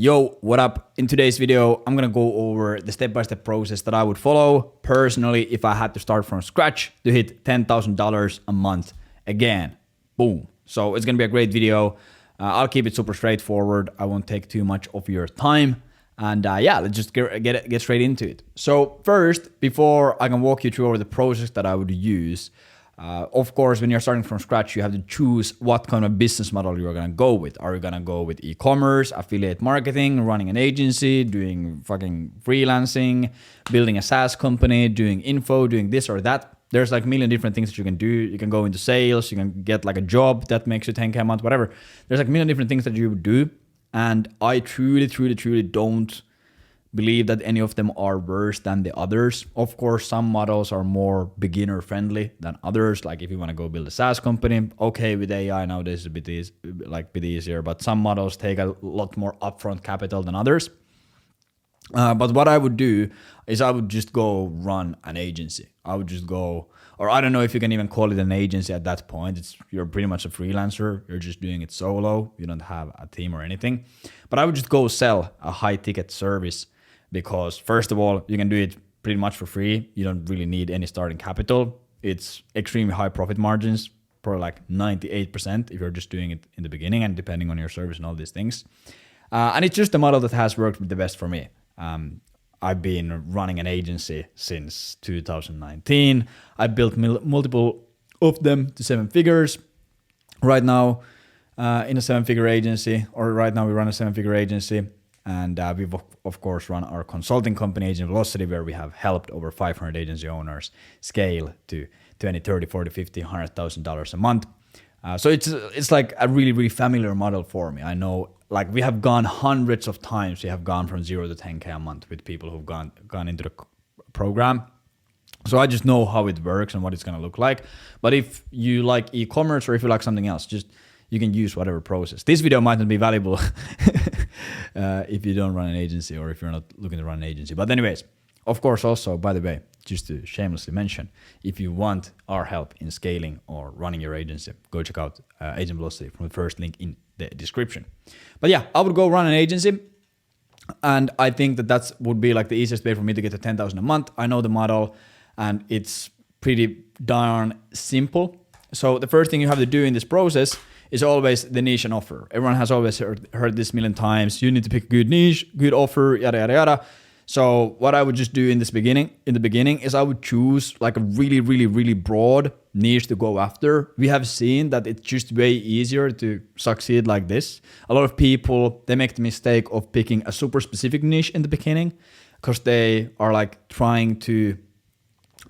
Yo, what up? In today's video, I'm gonna go over the step-by-step process that I would follow personally if I had to start from scratch to hit $10,000 a month again. Boom. So it's gonna be a great video. I'll keep it super straightforward. I won't take too much of your time. And yeah, let's just get straight into it. So first, before I can walk you through over the process that I would use, of course, when you're starting from scratch, you have to choose what kind of business model you're going to go with. Are you going to go with e-commerce, affiliate marketing, running an agency, doing fucking freelancing, building a SaaS company, doing info, doing this or that? There's like a million different things that you can do. You can go into sales, you can get like a job that makes you 10K a month, whatever. There's like a million different things that you would do. And I truly don't believe that any of them are worse than the others. Of course, some models are more beginner friendly than others. Like if you want to go build a SaaS company, okay, with AI nowadays it's a bit easier, but some models take a lot more upfront capital than others. But what I would do is I would just go run an agency. I would just go, or I don't know if you can even call it an agency at that point. You're pretty much a freelancer. You're just doing it solo. You don't have a team or anything. But I would just go sell a high ticket service because first of all, you can do it pretty much for free. You don't really need any starting capital. It's extremely high profit margins, probably like 98% if you're just doing it in the beginning and depending on your service and all these things. And it's just a model that has worked the best for me. I've been running an agency since 2019. I built multiple of them to 7 figures. Right now, in a 7-figure agency, or right now we run a 7-figure agency. And we've of course run our consulting company, Agent Velocity, where we have helped over 500 agency owners scale to 20, 30, 40, 50, $100,000 a month. So it's like a really familiar model for me. I know, like we have gone hundreds of times. We have gone from 0 to 10K a month with people who've gone into the program. So I just know how it works and what it's gonna look like. But if you like e-commerce or if you like something else, you can use whatever process. This video might not be valuable if you don't run an agency or if you're not looking to run an agency. But anyways, of course, also, by the way, just to shamelessly mention, if you want our help in scaling or running your agency, go check out Agent Velocity from the first link in the description. But yeah, I would go run an agency. And I think that would be like the easiest way for me to get to 10,000 a month. I know the model and it's pretty darn simple. So the first thing you have to do in this process is always the niche and offer. Everyone has always heard this a million times. You need to pick a good niche, good offer, yada, yada, yada. So what I would just do in the beginning is I would choose like a really broad niche to go after. We have seen that it's just way easier to succeed like this. A lot of people, they make the mistake of picking a super specific niche in the beginning because they are like trying to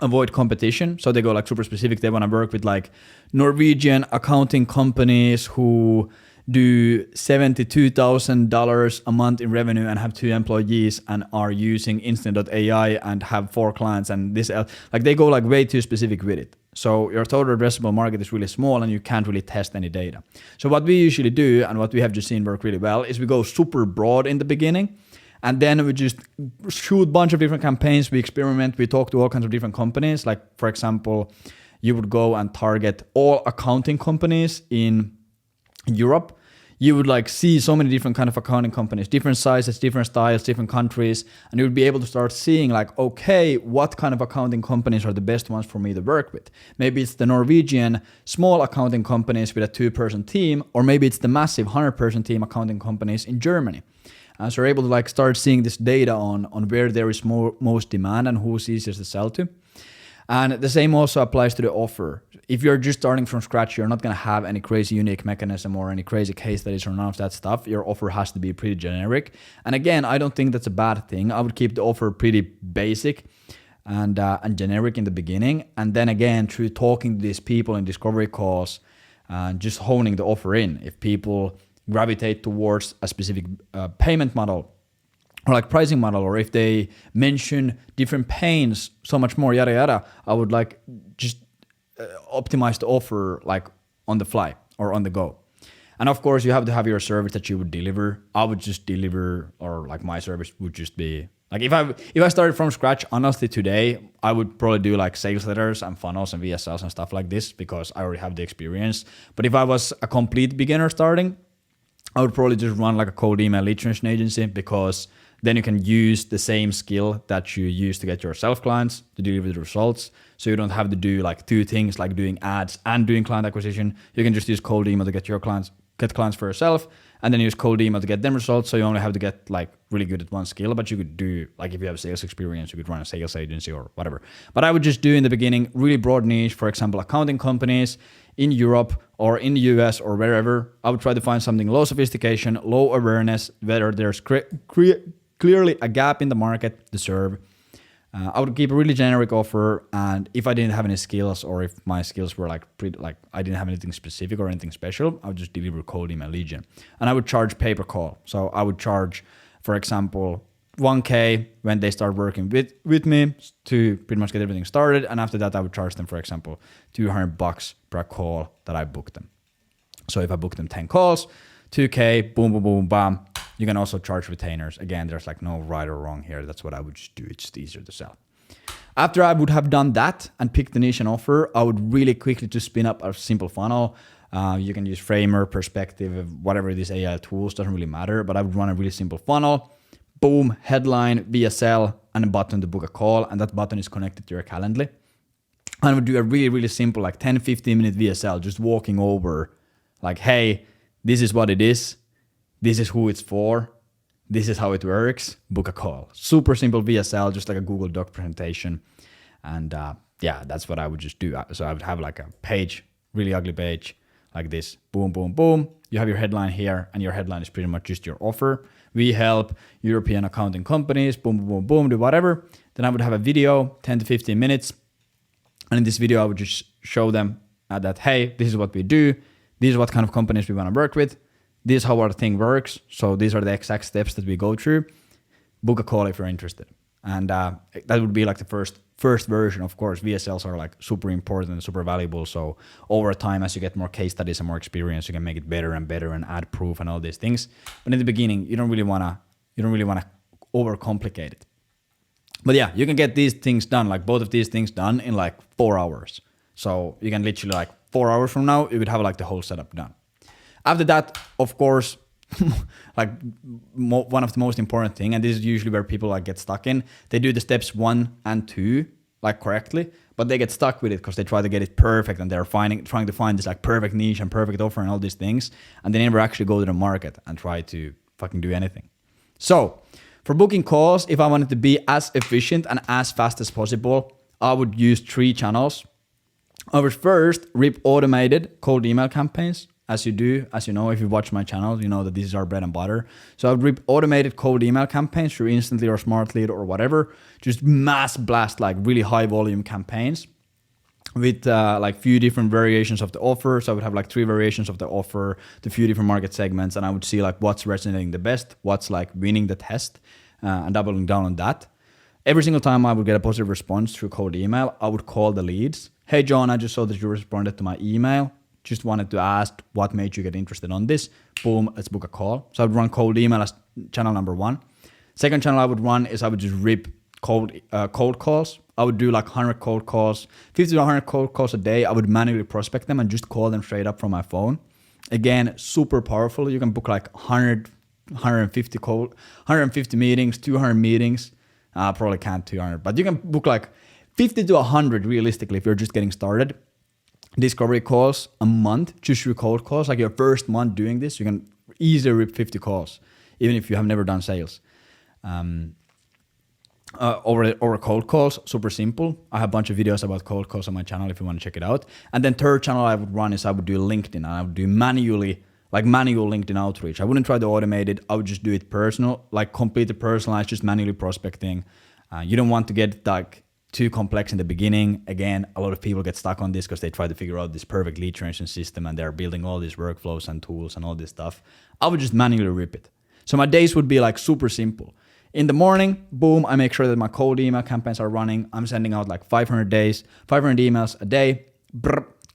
avoid competition. So they go like super specific. They want to work with like Norwegian accounting companies who do $72,000 a month in revenue and have 2 employees and are using Instant.ai and have 4 clients and this, like they go like way too specific with it. So your total addressable market is really small and you can't really test any data. So what we usually do and what we have just seen work really well is we go super broad in the beginning. And then we just shoot a bunch of different campaigns. We experiment. We talk to all kinds of different companies. Like, for example, you would go and target all accounting companies in Europe. You would like see so many different kind of accounting companies, different sizes, different styles, different countries. And you would be able to start seeing like, okay, what kind of accounting companies are the best ones for me to work with? Maybe it's the Norwegian small accounting companies with a 2-person team, or maybe it's the massive 100-person team accounting companies in Germany. So we're able to like start seeing this data on where there is most demand and who's easiest to sell to. And the same also applies to the offer. If you're just starting from scratch, you're not going to have any crazy unique mechanism or any crazy case studies or none of that stuff. Your offer has to be pretty generic. And again, I don't think that's a bad thing. I would keep the offer pretty basic and generic in the beginning. And then again, through talking to these people in discovery calls, just honing the offer in. If people gravitate towards a specific payment model or like pricing model, or if they mention different pains so much more, yada yada, I would like just optimize the offer like on the fly or on the go. And of course you have to have your service that you would deliver. I would just deliver, or like my service would just be like, if I started from scratch, honestly today, I would probably do like sales letters and funnels and VSLs and stuff like this because I already have the experience. But if I was a complete beginner starting, I would probably just run like a cold email lead generation agency, because then you can use the same skill that you use to get your self clients to deliver the results. So you don't have to do like two things, like doing ads and doing client acquisition. You can just use cold email to get clients for yourself, and then use cold email to get them results. So you only have to get like really good at one skill, but you could do, like, if you have sales experience, you could run a sales agency or whatever. But I would just do in the beginning really broad niche, for example, accounting companies in Europe or in the US or wherever. I would try to find something low sophistication, low awareness, whether there's clearly a gap in the market to serve. I would keep a really generic offer, and if I didn't have any skills, or if my skills were like I didn't have anything specific or anything special, I would just deliver cold email lead gen. And I would charge pay per call. So I would charge, for example, 1K when they start working with me to pretty much get everything started, and after that I would charge them, for example, $200 per call that I booked them. So if I book them 10 calls, 2K, boom, boom, boom, bam. You can also charge retainers. Again, there's like no right or wrong here. That's what I would just do. It's just easier to sell. After I would have done that and picked the niche and offer, I would really quickly just spin up a simple funnel. You can use Framer, Perspective, whatever these AI tools, doesn't really matter. But I would run a really simple funnel. Boom, headline, VSL, and a button to book a call. And that button is connected to your Calendly. And I would do a really, really simple, like 10, 15 minute VSL, just walking over like, hey, this is what it is. This is who it's for. This is how it works. Book a call. Super simple VSL, just like a Google Doc presentation. And yeah, that's what I would just do. So I would have like a page, really ugly page like this. Boom, boom, boom. You have your headline here, and your headline is pretty much just your offer. We help European accounting companies, boom, boom, boom, boom, do whatever. Then I would have a video, 10 to 15 minutes. And in this video, I would just show them that, hey, this is what we do. This is what kind of companies we want to work with. This is how our thing works. So these are the exact steps that we go through. Book a call if you're interested. And that would be like the first version. Of course, VSLs are like super important and super valuable. So over time, as you get more case studies and more experience, you can make it better and better and add proof and all these things. But in the beginning, you don't really wanna overcomplicate it. But yeah, you can get these things done, like both of these things done in like 4 hours. So you can literally like 4 hours from now, you could have like the whole setup done. After that, of course, like one of the most important thing, and this is usually where people like get stuck in, they do the steps 1 and 2 like correctly, but they get stuck with it because they try to get it perfect, and they're trying to find this like perfect niche and perfect offer and all these things, and they never actually go to the market and try to fucking do anything. So for booking calls, if I wanted to be as efficient and as fast as possible, I would use 3 channels. I would first rip automated cold email campaigns. As you know, if you watch my channel, you know that this is our bread and butter. So I would rip automated cold email campaigns through Instantly or Smart Lead or whatever. Just mass blast like really high volume campaigns with like few different variations of the offer. So I would have like 3 variations of the offer, the few different market segments, and I would see like what's resonating the best, what's like winning the test, and doubling down on that. Every single time I would get a positive response through cold email, I would call the leads. Hey John, I just saw that you responded to my email. Just wanted to ask what made you get interested on this. Boom, let's book a call. So I would run cold email as channel number 1. Second channel I would run is I would just rip cold calls. I would do like 100 cold calls, 50 to 100 cold calls a day. I would manually prospect them and just call them straight up from my phone. Again, super powerful. You can book like 150 meetings, 200 meetings. Probably can't 200, but you can book like 50 to 100 realistically if you're just getting started. Discovery calls a month, just through cold calls. Like your first month doing this, you can easily rip 50 calls, even if you have never done sales. Over cold calls, super simple. I have a bunch of videos about cold calls on my channel if you want to check it out. And then third channel I would run is I would do LinkedIn, and I would do manual LinkedIn outreach. I wouldn't try to automate it. I would just do it personal, like completely personalized, just manually prospecting. You don't want to get like too complex in the beginning. Again, a lot of people get stuck on this because they try to figure out this perfect lead generation system, and they're building all these workflows and tools and all this stuff. I would just manually rip it. So my days would be like super simple. In the morning, boom, I make sure that my cold email campaigns are running. I'm sending out like 500 emails a day,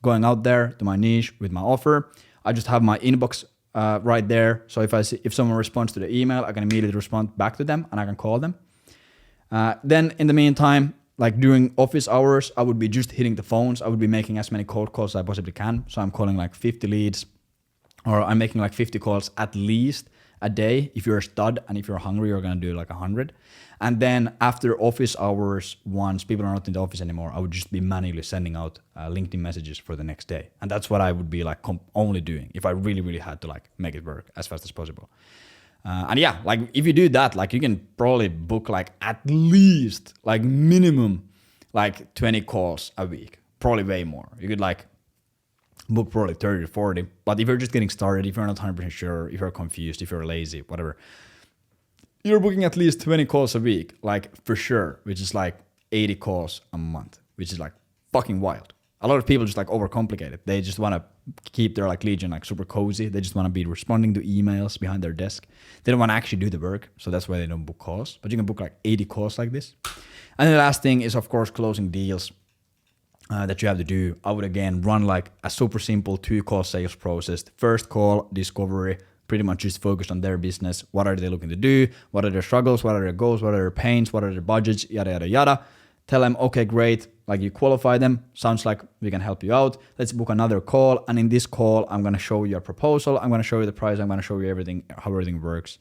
going out there to my niche with my offer. I just have my inbox right there. So if someone responds to the email, I can immediately respond back to them and I can call them. Then in the meantime, like during office hours, I would be just hitting the phones. I would be making as many cold calls as I possibly can. So I'm calling like 50 leads or I'm making like 50 calls at least a day. If you're a stud and if you're hungry, you're gonna do like 100. And then after office hours, once people are not in the office anymore, I would just be manually sending out LinkedIn messages for the next day. And that's what I would be like only doing if I really, really had to like make it work as fast as possible. And yeah, like if you do that, like you can probably book like at least like minimum like 20 calls a week, probably way more. You could like book probably 30 to 40. But if you're just getting started, if you're not 100% sure, if you're confused, if you're lazy, whatever, you're booking at least 20 calls a week, like for sure, which is like 80 calls a month, which is like fucking wild. A lot of people just like overcomplicate it. They just want to keep their like Legion like super cozy. They just want to be responding to emails behind their desk. They don't want to actually do the work. So that's why they don't book calls. But you can book like 80 calls like this. And the last thing is, of course, closing deals that you have to do. I would again run like a super simple 2-call sales process. First call, discovery, pretty much just focused on their business. What are they looking to do? What are their struggles? What are their goals? What are their pains? What are their budgets? Yada, yada, yada. Tell them, okay, great. Like you qualify them. Sounds like we can help you out. Let's book another call. And in this call, I'm going to show you a proposal. I'm going to show you the price. I'm going to show you everything, how everything works.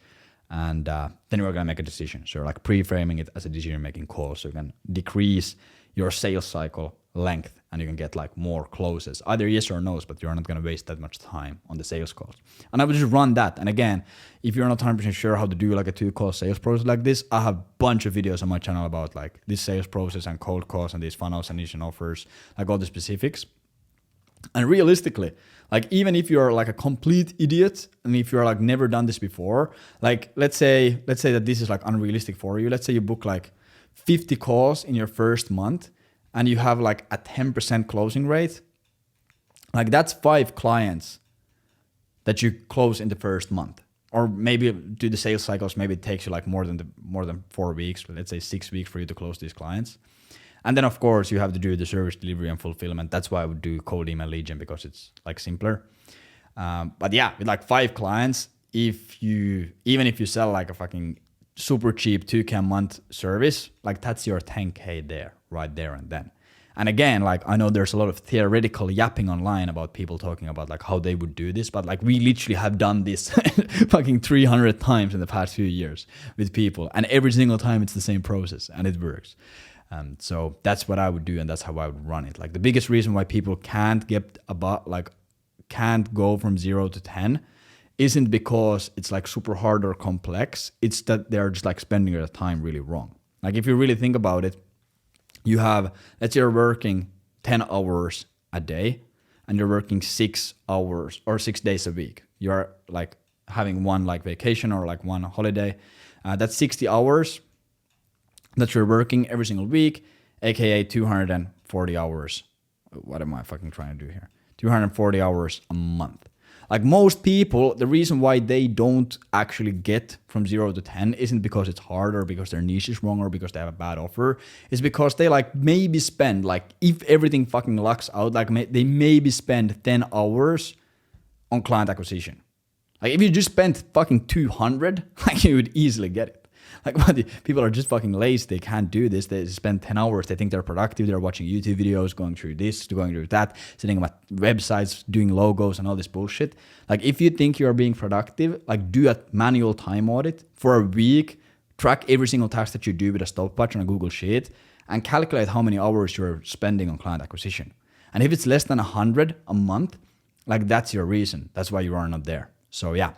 And then we're going to make a decision. So like pre-framing it as a decision-making call. So you can decrease your sales cycle length and you can get like more closes, either yes or no's, but you're not going to waste that much time on the sales calls. And I would just run that. And again, if you're not 100% sure how to do like a 2-call sales process like this, I have a bunch of videos on my channel about like this sales process and cold calls and these funnels and niche offers, like all the specifics. And realistically, like even if you're like a complete idiot and if you're like never done this before, like let's say that this is like unrealistic for you. Let's say you book like 50 calls in your first month and you have like a 10% closing rate. Like that's 5 clients that you close in the first month. Or maybe do the sales cycles, maybe it takes you like more than 4 weeks, let's say 6 weeks for you to close these clients. And then of course you have to do the service delivery and fulfillment. That's why I would do cold email lead gen, because it's like simpler. But yeah, with like 5 clients, even if you sell like a fucking super cheap 2K a month service, like that's your 10K there, right there and then. And again, like I know there's a lot of theoretical yapping online about people talking about like how they would do this, but like we literally have done this fucking 300 times in the past few years with people, and every single time it's the same process and it works. So that's what I would do, and that's how I would run it. Like the biggest reason why people can't go from 0 to 10 isn't because it's like super hard or complex. It's that they're just like spending their time really wrong. Like if you really think about it, you have, let's say you're working 10 hours a day and you're working 6 hours or 6 days a week. You're like having one like vacation or like one holiday. That's 60 hours that you're working every single week, aka 240 hours. What am I fucking trying to do here? 240 hours a month. Like most people, the reason why they don't actually get from 0 to 10 isn't because it's hard or because their niche is wrong or because they have a bad offer. It's because they like maybe spend, like if everything fucking lucks out, like they maybe spend 10 hours on client acquisition. Like if you just spent fucking 200, like you would easily get it. Like people are just fucking lazy. They can't do this. They spend 10 hours. They think they're productive. They're watching YouTube videos, going through this, going through that, setting up websites, doing logos and all this bullshit. Like if you think you're being productive, like do a manual time audit for a week, track every single task that you do with a stopwatch on a Google Sheet, and calculate how many hours you're spending on client acquisition. And if it's less than 100 a month, like that's your reason. That's why you are not there. So yeah,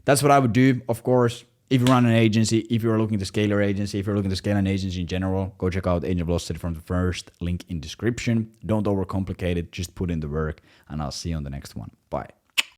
that's what I would do. Of course, if you run an agency, if you're looking to scale your agency, if you're looking to scale an agency in general, go check out Agent Velocity from the first link in description. Don't overcomplicate it. Just put in the work, and I'll see you on the next one. Bye.